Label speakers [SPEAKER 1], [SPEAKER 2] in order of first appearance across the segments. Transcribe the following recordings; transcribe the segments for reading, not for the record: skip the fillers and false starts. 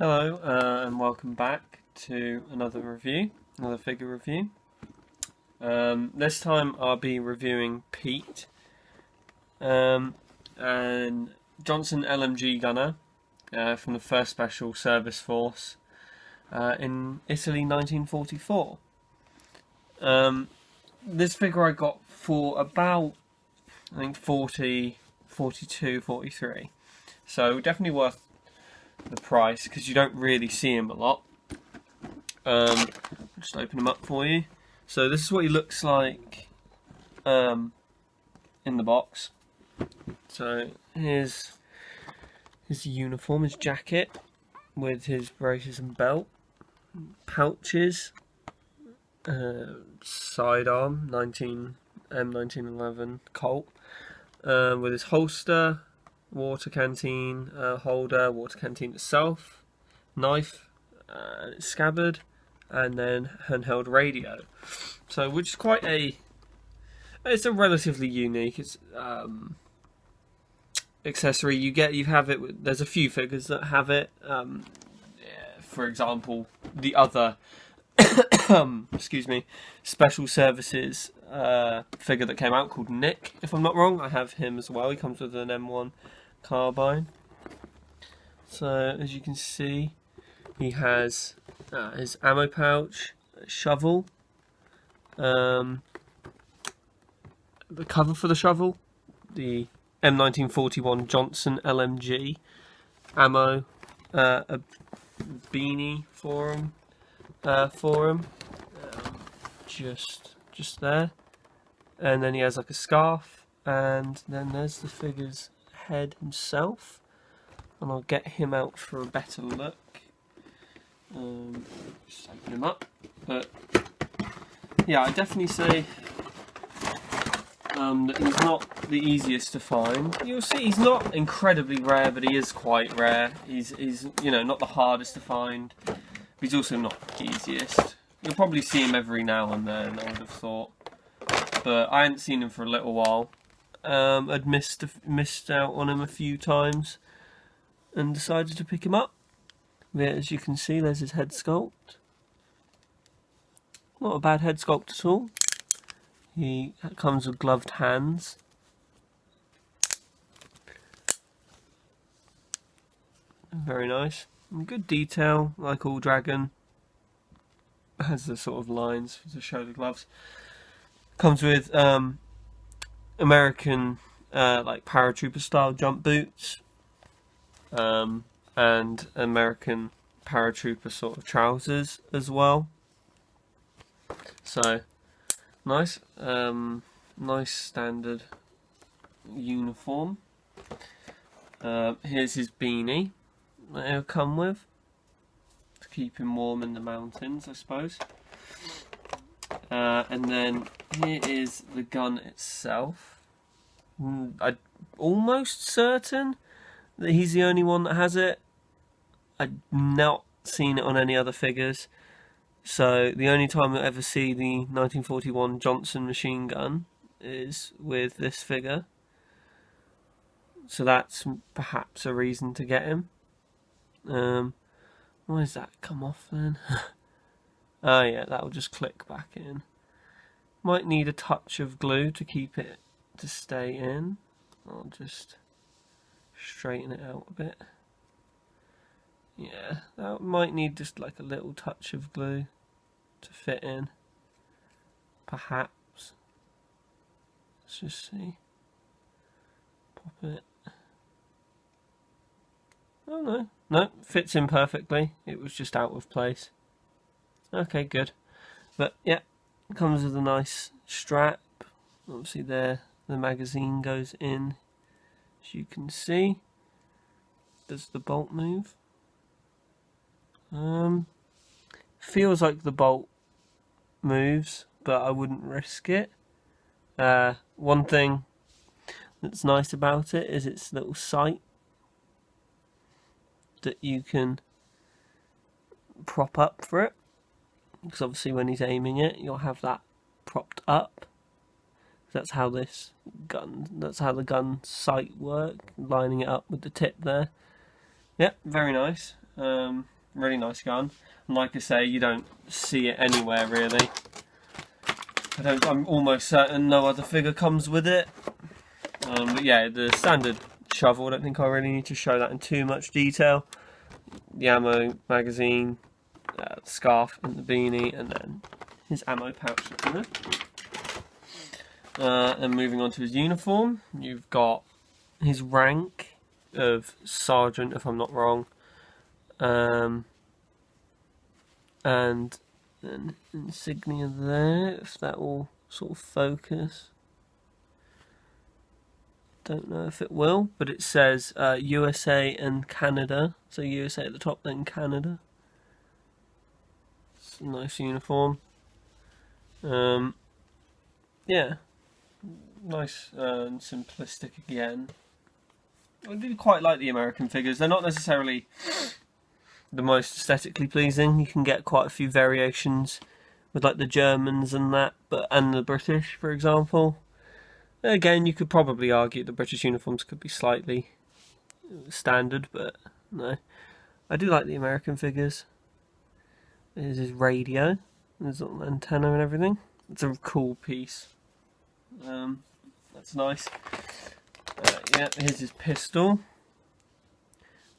[SPEAKER 1] Hello, and welcome back to another figure review. This time I'll be reviewing Pete, and Johnson LMG gunner from the 1st Special Service Force in Italy 1944. This figure I got for about, I think, 40, 42, 43. So definitely worth the price because you don't really see him a lot. I'll just open him up for you. So this is what he looks like in the box. So here's his uniform, his jacket with his braces and belt, pouches, sidearm, M1911 Colt, with his holster, water canteen holder, water canteen itself, knife, scabbard, and then handheld radio. So, which is it's a relatively unique accessory. You have it. There's a few figures that have it. For example, the other, Special Services figure that came out called Nick, if I'm not wrong. I have him as well. He comes with an M1 carbine. So as you can see, he has his ammo pouch, shovel, the cover for the shovel, the M1941 Johnson LMG ammo, a beanie for him, just there, and then he has like a scarf, and then there's the figure's head himself, and I'll get him out for a better look. Just open him up, but yeah, I definitely say that he's not the easiest to find. You'll see he's not incredibly rare, but he is quite rare. He's not the hardest to find, but he's also not the easiest. You'll probably see him every now and then, I would have thought, but I hadn't seen him for a little while. I'd missed out on him a few times and decided to pick him up. Yeah, as you can see, there's his head sculpt. Not a bad head sculpt at all. He comes with gloved hands. Very nice. And good detail, like all Dragon. Has the sort of lines to show the gloves. Comes with American like paratrooper style jump boots, and American paratrooper sort of trousers as well. So nice, nice standard uniform. Here's his beanie that he'll come with to keep him warm in the mountains, I suppose. And then here is the gun itself. I'm almost certain that he's the only one that has it. I've not seen it on any other figures. So the only time you'll ever see the 1941 Johnson machine gun is with this figure. So that's perhaps a reason to get him. Why does that come off then? Oh yeah, that'll just click back in. Might need a touch of glue to keep it to stay in. I'll just straighten it out a bit. Yeah, that might need just like a little touch of glue to fit in. Perhaps. Let's just see. Pop it. Oh no. No, fits in perfectly. It was just out of place. Okay, good. But yeah, it comes with a nice strap. Obviously there the magazine goes in, as you can see. Does the bolt move? Feels like the bolt moves, but I wouldn't risk it. One thing that's nice about it is its little sight that you can prop up for it, because obviously when he's aiming it, you'll have that propped up. That's how the gun sight works, lining it up with the tip there. Yep, very nice. Really nice gun. And like I say, you don't see it anywhere really. I'm almost certain no other figure comes with it. But yeah, the standard shovel, I don't think I really need to show that in too much detail. The ammo magazine, scarf and the beanie, and then his ammo pouch that's in it. And moving on to his uniform, you've got his rank of sergeant, if I'm not wrong, and then insignia there, if that will sort of focus. Don't know if it will, but it says USA and Canada, so USA at the top, then Canada. It's a nice uniform. Yeah, nice and simplistic again. I do quite like the American figures. They're not necessarily the most aesthetically pleasing. You can get quite a few variations with like the Germans and that, and the British, for example. Again, you could probably argue the British uniforms could be slightly standard, but no. I do like the American figures. There's his radio. There's a little antenna and everything. It's a cool piece. That's nice. Yeah, here's his pistol,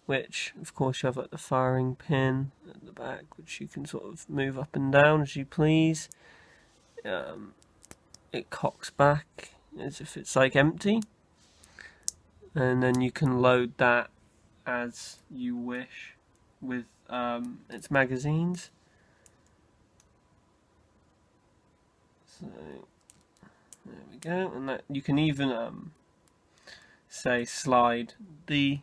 [SPEAKER 1] which of course you have like the firing pin at the back, which you can sort of move up and down as you please. It cocks back as if it's like empty, and then you can load that as you wish with its magazines. So there we go, and that you can even say slide the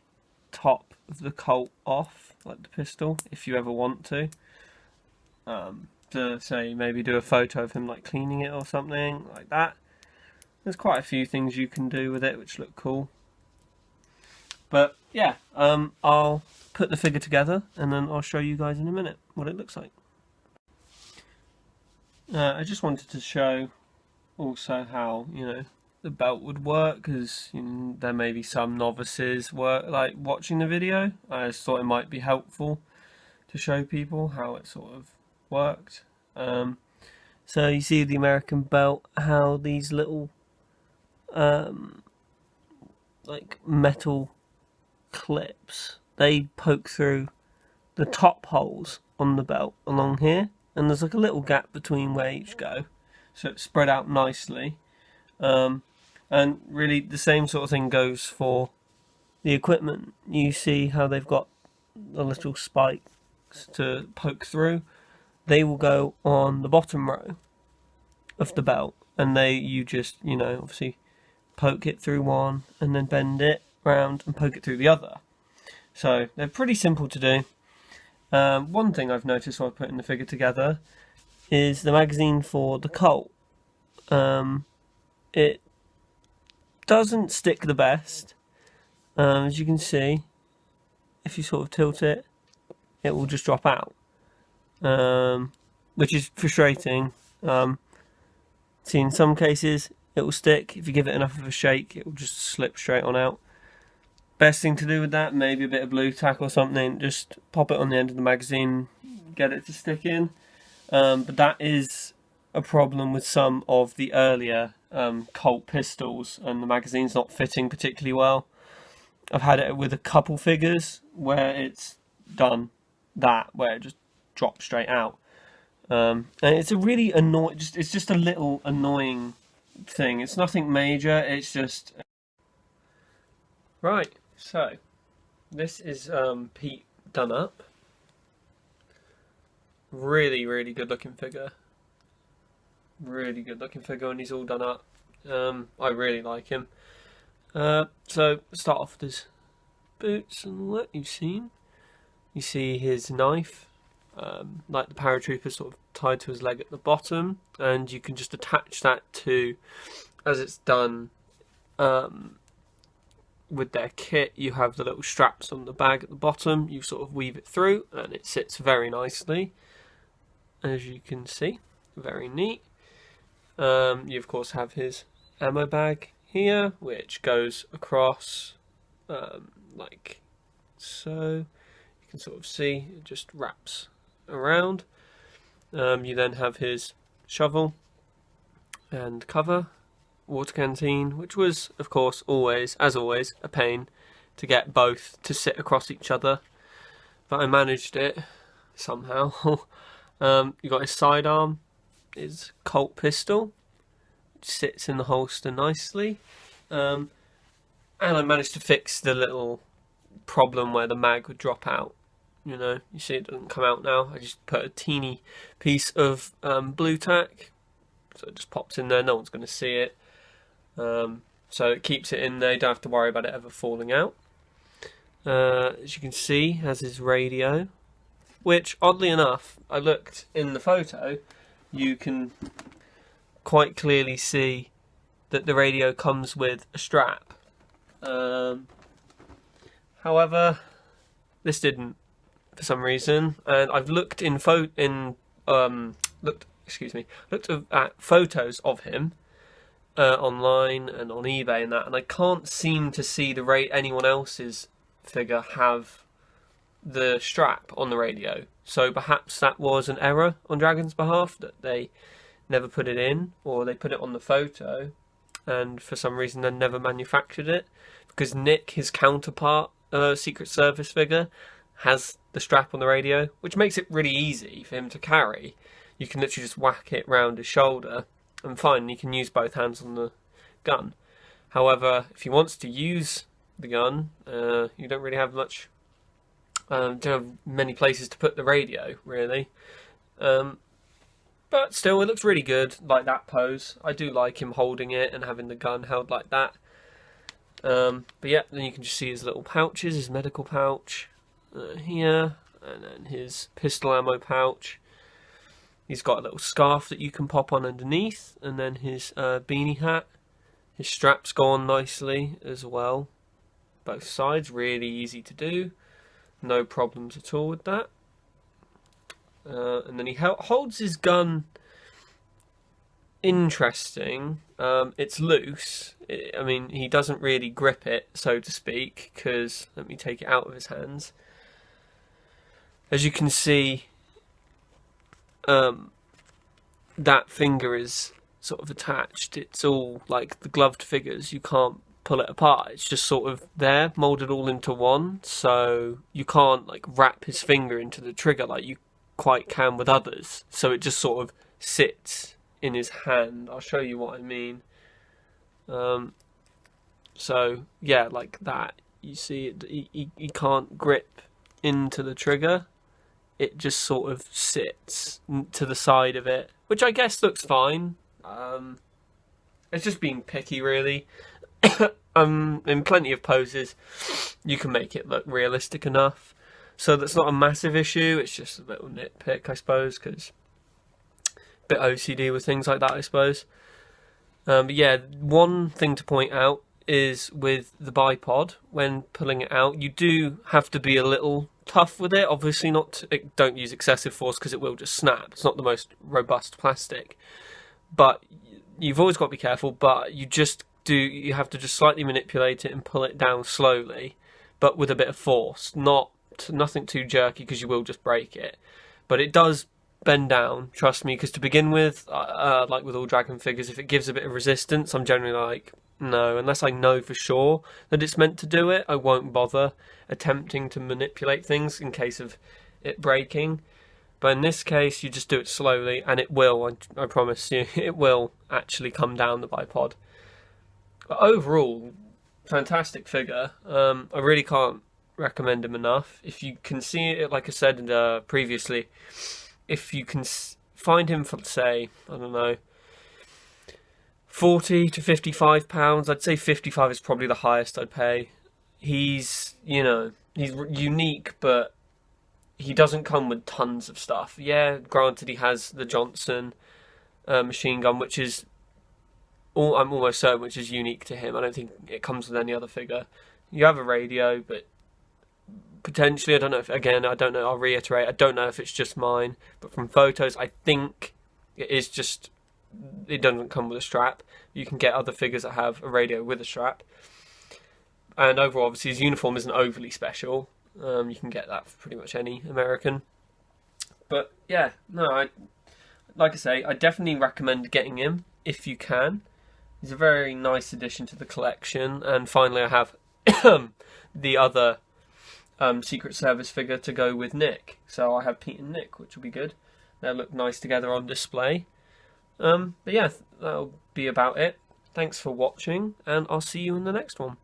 [SPEAKER 1] top of the Colt off, like the pistol, if you ever want to say maybe do a photo of him like cleaning it or something like that. There's quite a few things you can do with it which look cool. But yeah, I'll put the figure together and then I'll show you guys in a minute what it looks like. I just wanted to show also how, you know, the belt would work, because there may be some novices watching the video. I just thought it might be helpful to show people how it sort of worked. So you see the American belt, how these little like metal clips, they poke through the top holes on the belt along here, and there's like a little gap between where each go, so it's spread out nicely. And really the same sort of thing goes for the equipment. You see how they've got the little spikes to poke through. They will go on the bottom row of the belt, and you just, you know, obviously poke it through one and then bend it round and poke it through the other. So they're pretty simple to do. One thing I've noticed while putting the figure together is the magazine for the Colt. It doesn't stick the best. As you can see, if you sort of tilt it, it will just drop out, which is frustrating. See, in some cases it will stick. If you give it enough of a shake, it will just slip straight on out. Best thing to do with that, maybe a bit of blue tack or something, just pop it on the end of the magazine, get it to stick in. But that is a problem with some of the earlier Colt pistols, and the magazine's not fitting particularly well. I've had it with a couple figures where it's done that, where it just drops straight out. And it's a really annoying, it's just a little annoying thing. It's nothing major, it's just... Right, so this is Pete done up. Really, really good looking figure. Really good looking figure when he's all done up. I really like him. So start off with his boots and what you've seen. You see his knife, like the paratrooper, sort of tied to his leg at the bottom, and you can just attach that to, as it's done with their kit, you have the little straps on the bag at the bottom. You sort of weave it through and it sits very nicely, as you can see. Very neat. You of course have his ammo bag here, which goes across like so. You You can sort of see it just wraps around. You then have his shovel and cover, water canteen, which was, of course, as always, a pain to get both to sit across each other, but I managed it somehow. You got his sidearm, his Colt pistol, which sits in the holster nicely, and I managed to fix the little problem where the mag would drop out. You know, you see it doesn't come out now. I just put a teeny piece of blue tack, so it just pops in there. No one's going to see it. So it keeps it in there. You don't have to worry about it ever falling out. As you can see, has his radio, which, oddly enough, I looked in the photo. You can quite clearly see that the radio comes with a strap. However, this didn't, for some reason, and I've looked looked at photos of him online and on eBay and that, and I can't seem to see anyone else's figure have the strap on the radio. So perhaps that was an error on Dragon's behalf, that they never put it in, or they put it on the photo and for some reason then never manufactured it, because Nick, his counterpart Secret Service figure, has the strap on the radio, which makes it really easy for him to carry. You can literally just whack it round his shoulder and fine, you can use both hands on the gun. However, if he wants to use the gun, you don't really have much, don't have many places to put the radio, really. But still, it looks really good, like that pose. I do like him holding it and having the gun held like that. But yeah, then you can just see his little pouches, his medical pouch here, and then his pistol ammo pouch. He's got a little scarf that you can pop on underneath, and then his beanie hat. His straps go on nicely as well. Both sides, really easy to do. No problems at all with that. And then he holds his gun interesting. It's loose. I mean, he doesn't really grip it, so to speak, because, let me take it out of his hands. As you can see, that finger is sort of attached. It's all like the gloved figures. You can't pull it apart. It's just sort of there, molded all into one. So you can't like wrap his finger into the trigger like you quite can with others. So it just sort of sits in his hand. I'll show you what I mean. So yeah, like that. You see, he can't grip into the trigger. It just sort of sits to the side of it, which I guess looks fine. It's just being picky, really. In plenty of poses, you can make it look realistic enough. So that's not a massive issue. It's just a little nitpick, I suppose, because a bit OCD with things like that, I suppose. But yeah, one thing to point out is with the bipod, when pulling it out, you do have to be a little tough with it. Obviously, don't use excessive force because it will just snap. It's not the most robust plastic, but you've always got to be careful. But you have to just slightly manipulate it and pull it down slowly, but with a bit of force. Nothing too jerky because you will just break it. But it does bend down, trust me, because to begin with, like with all dragon figures, if it gives a bit of resistance, I'm generally like, no, unless I know for sure that it's meant to do it, I won't bother attempting to manipulate things in case of it breaking. But in this case, you just do it slowly, and it will, I promise you, it will actually come down the bipod. But overall, fantastic figure. I really can't recommend him enough. If you can see it, like I said previously, if you can find him for, say, I don't know, £40 to £55, I'd say 55 is probably the highest I'd pay. He's unique, but he doesn't come with tons of stuff. Yeah, granted, he has the Johnson machine gun, which is I'm almost certain which is unique to him. I don't think it comes with any other figure. You have a radio, but potentially, I don't know if, again, I don't know, I'll reiterate, I don't know if it's just mine, but from photos, I think it is just, it doesn't come with a strap. You can get other figures that have a radio with a strap. And overall, obviously, his uniform isn't overly special. You can get that for pretty much any American. But yeah, no, like I say, I definitely recommend getting him if you can. He's a very nice addition to the collection. And finally, I have the other Secret Service figure to go with Nick. So I have Pete and Nick, which will be good. They'll look nice together on display. But yeah, that'll be about it. Thanks for watching, and I'll see you in the next one.